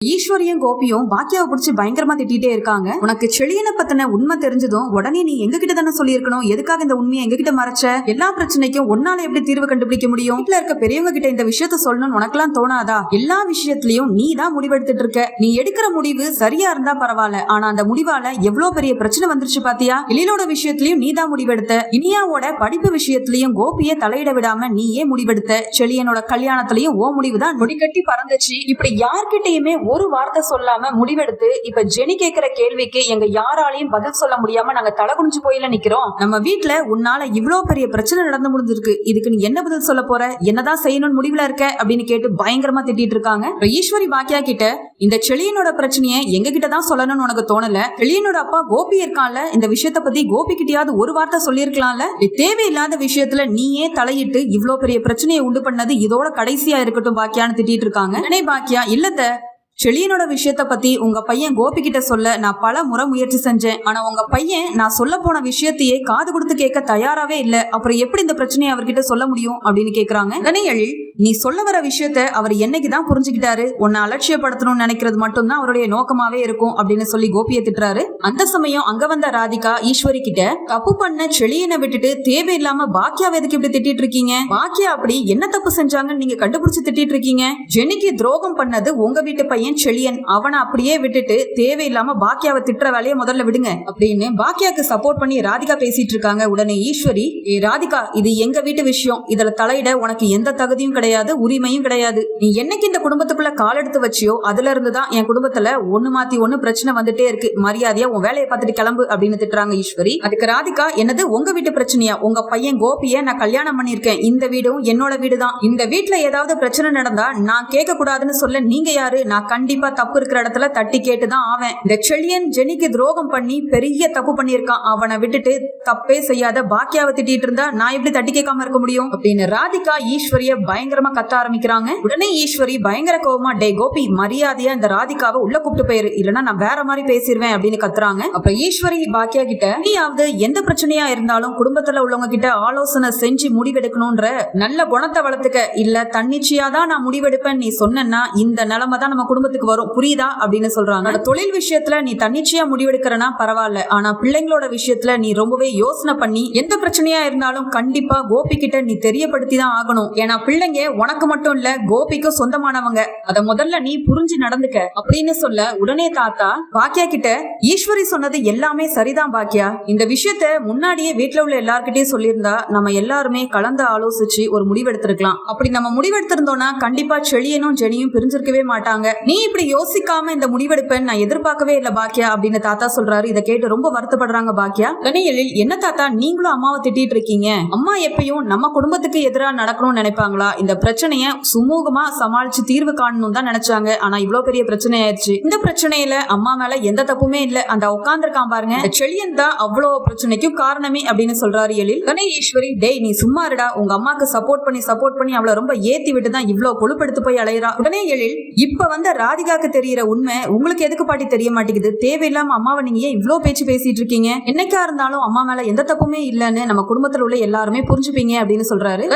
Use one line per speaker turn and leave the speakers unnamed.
ஈஸ்வரியும் கோபியும் பாக்கியாவை பிடிச்சி பயங்கரமா திட்டிட்டே இருக்காங்க. உனக்கு செழியனை பத்தின உண்மை தெரிஞ்சதும் உடனே நீ எங்க கிட்ட தானே சொல்லியிருக்கணும், எதுக்காக இந்த உண்மையை எங்க கிட்ட மறைச்ச? எல்லா பிரச்சனைக்கும் ஒன்னால எப்படி தீர்வு கண்டுபிடிக்க முடியும்? வீட்டுல இருக்க பெரியவங்க கிட்ட இந்த விஷயத்த சொல்லணும்னு உனக்கெல்லாம் தோணாதா? எல்லா விஷயத்திலயும் நீ தான் முடிவெடுத்துட்டு இருக்க. நீ எடுக்கிற முடிவு சரியா இருந்தா பரவாயில்ல, ஆனா அந்த முடிவால எவ்வளவு பெரிய பிரச்சனை வந்துருச்சு பாத்தியா? எழிலோட விஷயத்திலயும் நீ தான் முடிவெடுத்த. இனியாவோட படிப்பு விஷயத்திலயும் கோபியை தலையிட விடாம நீயே முடிவெடுத்த. செழியனோட கல்யாணத்திலயும் ஓ முடிவுதான் முடிக்கட்டி பறந்துச்சு. இப்படி யார்கிட்டயுமே ஒரு வார்த்தை சொல்லாம முடிவெடுத்து இப்ப ஜெனி கேக்குற கேள்விக்கு எங்க யாராலையும் பதில் சொல்ல முடியாம நாங்க தலை குனிஞ்சு போயில நிக்கிறோம். நம்ம வீட்டுல உன்னால இவ்வளவு பெரிய பிரச்சனை நடந்து முடிஞ்சிருக்கு, இதுக்கு நீ என்ன பதில் சொல்ல போற? என்னதான் செய்யணும்னு முடிவுல இருக்க அப்படின்னு கேட்டு பயங்கரமா திட்டிட்டு இருக்காங்க. ஈஸ்வரி பாக்கியா கிட்ட இந்த செழியனோட பிரச்சனையை எங்க கிட்டதான் சொல்லணும்னு உனக்கு தோணல? செழியனோட அப்பா கோபி இருக்கான்ல, இந்த விஷயத்த பத்தி கோபி கிட்டயாவது ஒரு வார்த்தை சொல்லிருக்கலாம்ல. தேவையில்லாத விஷயத்துல நீயே தலையிட்டு இவ்வளவு பெரிய பிரச்சனையை உண்டு பண்ணது இதோட கடைசியா இருக்கட்டும் பாக்கியான்னு திட்டிட்டு இருக்காங்க. பாக்கியா இல்லத்த, செழியனோட விஷயத்த பத்தி உங்க பையன் கோபி கிட்ட சொல்ல நான் பல முறை முயற்சி செஞ்சேன். ஆனா உங்க பையன் நான் சொல்ல போன விஷயத்தையே காது கொடுத்து கேட்க தயாராவே இல்ல. அப்புறம் எப்படி இந்த பிரச்சனையை அவர்கிட்ட சொல்ல முடியும் அப்படின்னு கேக்குறாங்க. எழில், நீ சொல்ல வர விஷயத்த அவர் என்னைக்குதான் புரிஞ்சுக்கிட்டாரு? உன்னை அலட்சியப்படுத்தணும்னு நினைக்கிறது மட்டும்தான் அவருடைய நோக்கமாவே இருக்கும் அப்படின்னு சொல்லி கோபியை திட்டுறாரு. அந்த சமயம் அங்க வந்த ராதிகா ஈஸ்வரி கிட்ட தப்பு பண்ண செழியனை விட்டுட்டு தேவையில்லாம பாக்கியாவை எதுக்கு இப்படி திட்டிட்டு இருக்கீங்க? பாக்கியா அப்படி என்ன தப்பு செஞ்சாங்கன்னு நீங்க கண்டுபிடிச்சு திட்டிட்டு இருக்கீங்க? ஜெனிக்கு துரோகம் பண்ணது உங்க வீட்டு பையன் செழியன். அவனை அப்படியே விட்டுட்டு தேவையில்லாம பாக்கியாவை திட்டுற வேலையை முதல்ல விடுங்க அப்படின்னு பாக்கியாக்கு சப்போர்ட் பண்ணி ராதிகா பேசிட்டு இருக்காங்க. உடனே ஈஸ்வரி, ஏ ராதிகா, இது எங்க வீட்டு விஷயம், இதுல தலையிட உனக்கு எந்த தகுதியும் கிடையாது, உரிமையும் கிடையாது. நீ என்னைக்கு இந்த குடும்பத்துக்குள்ள கால் எடுத்து வச்சியோ அதுல இருந்துதான் என் குடும்பத்துல ஒண்ணு மாத்தி ஒண்ணு பிரச்சனை வந்துட்டே இருக்கு. மரியாதையா உன் வேலையை பார்த்துட்டு கிளம்பு அப்படின்னு திட்டுறாங்க ஈஸ்வரி. அதுக்கு ராதிகா, என்னது உங்க வீட்டு பிரச்சனையா? உங்க பையன் கோபிய நான் கல்யாணம் பண்ணிருக்கேன். இந்த வீடும் என்னோட வீடுதான். இந்த வீட்டுல ஏதாவது பிரச்சனை நடந்தா நான் கேட்க கூடாதுன்னு சொல்ல நீங்க யாரு? நான் கண்டிப்பா தப்பு இருக்கிற இடத்துல தட்டி கேட்டுதான் ஆவேன். இந்த செழியன் ஜெனிக்கு துரோகம் பண்ணி பெரிய தப்பு பண்ணிருக்கான். அவனை விட்டுட்டு தப்பே செய்யாத பாக்கியாவை திட்டிட்டு இருந்தா நான் எப்படி தட்டி கேட்காம இருக்க முடியும் அப்படின்னு ராதிகா ஈஸ்வரிய பயங்கரமா கத்த ஆரம்பிக்கிறாங்க. உடனே ஈஸ்வரி பயங்கர கோவமா, டே கோபி, மரியாதையா இந்த ராதிகாவை உள்ள கூப்பிட்டு போயிரு, இல்லன்னா நான் வேற மாதிரி பேசிடுவேன் அப்படின்னு கத்துறாங்க. அப்ப ஈஸ்வரி பாக்கியா கிட்ட, நீயாவது எந்த பிரச்சனையா இருந்தாலும் குடும்பத்துல உள்ளவங்க கிட்ட ஆலோசனை செஞ்சு முடிவெடுக்கணும்ன்ற நல்ல குணத்தை வளர்த்துக்க. இல்ல தன்னிச்சையாதான் நான் முடிவெடுப்பேன் நீ சொன்னா இந்த நிலைமை தான் நம்ம குடும்பத்துக்கு வரும், புரியுதா அப்படின்னு சொல்றாங்க. தொழில் விஷயத்துல நீ தன்னிச்சையா முடிவெடுக்கிறனா பரவாயில்ல, ஆனா பிள்ளைங்களோட விஷயத்துல நீ ரொம்பவே யோசனை பண்ணி எந்த பிரச்சனையா இருந்தாலும் கண்டிப்பா கோபி கிட்ட நீ தெரியப்படுத்தி தான் ஆகணும். ஏன்னா பிள்ளைங்க உனக்கு மட்டும் இல்ல கோபிக்கும் சொந்தமானவங்க. அத முதல்ல நீ புரிஞ்சு நடந்துக்க அப்படின்னு சொல்ல, உடனே தாத்தா பாக்கியா கிட்ட, ஈஸ்வரி சொன்னது எல்லாமே சரிதான் பாக்கியா, இந்த விஷயத்த முன்னாடியே வீட்டுல உள்ள எல்லார்கிட்டயும் சொல்லியிருந்தா நம்ம எல்லாருமே கலந்து ஆலோசிச்சு ஒரு முடிவெடுத்திருக்கலாம். அப்படி நம்ம முடிவெடுத்திருந்தோம்னா கண்டிப்பா செழியனும் ஜெனியும் பிரிஞ்சிருக்கவே மாட்டாங்க. நீ இப்படி யோசிக்காம இந்த முடிவெடுப்பேன் நான் எதிர்பார்க்கவே இல்ல பாக்கியா அப்படின்னு தாத்தா சொல்றாரு. இதை கேட்டு ரொம்ப வருத்தப்படுறாங்க பாக்கியா. எழில், என்ன தாத்தா நீங்களும் அம்மாவை திட்டிட்டு இருக்கீங்க? அம்மா எப்பயும் நம்ம குடும்பத்துக்கு எதிராக நடக்கணும்னு நினைப்பாங்களா? இந்த பிரச்சனைய சுமூகமா சமாளிச்சு தீர்வு காணணும் தான் நினைச்சாங்க. ஆனா இவ்வளவு பெரிய பிரச்சனை ஆயிடுச்சு. இந்த பிரச்சனையில அம்மா மேல எந்த தப்புமே இல்ல. அந்த உட்கார்ந்துருக்கான் பாருங்க, செழியன் தான் அவ்வளவு பிரச்சனைக்கும் காரணமே அப்படின்னு சொல்றாரு எழில். ஈஸ்வரி, டேய் நீ சும்மா இருடா, உங்க அம்மாக்கு சப்போர்ட் பண்ணி அவளை ரொம்ப ஏத்தி விட்டு தான் இவ்வளவு கொழுப்படுத்து போய் அலையறா. உடனே எழில், இப்ப வந்து ராதிகாக்கு தெரியற உண்மை உங்களுக்கு எதுக்கு பாட்டி தெரிய மாட்டேங்குது? தேவையில்லாம அம்மாவை நீங்க ஏன் இவ்ளோ பேச்சு பேசிட்டு இருக்கீங்க? என்னைக்கா இருந்தாலும் அம்மா மேல எந்த தப்புமே இல்லன்னு நம்ம குடும்பத்துல உள்ள எல்லாருமே புரிஞ்சுப்பீங்க அப்படின்னு சொல்றாரு.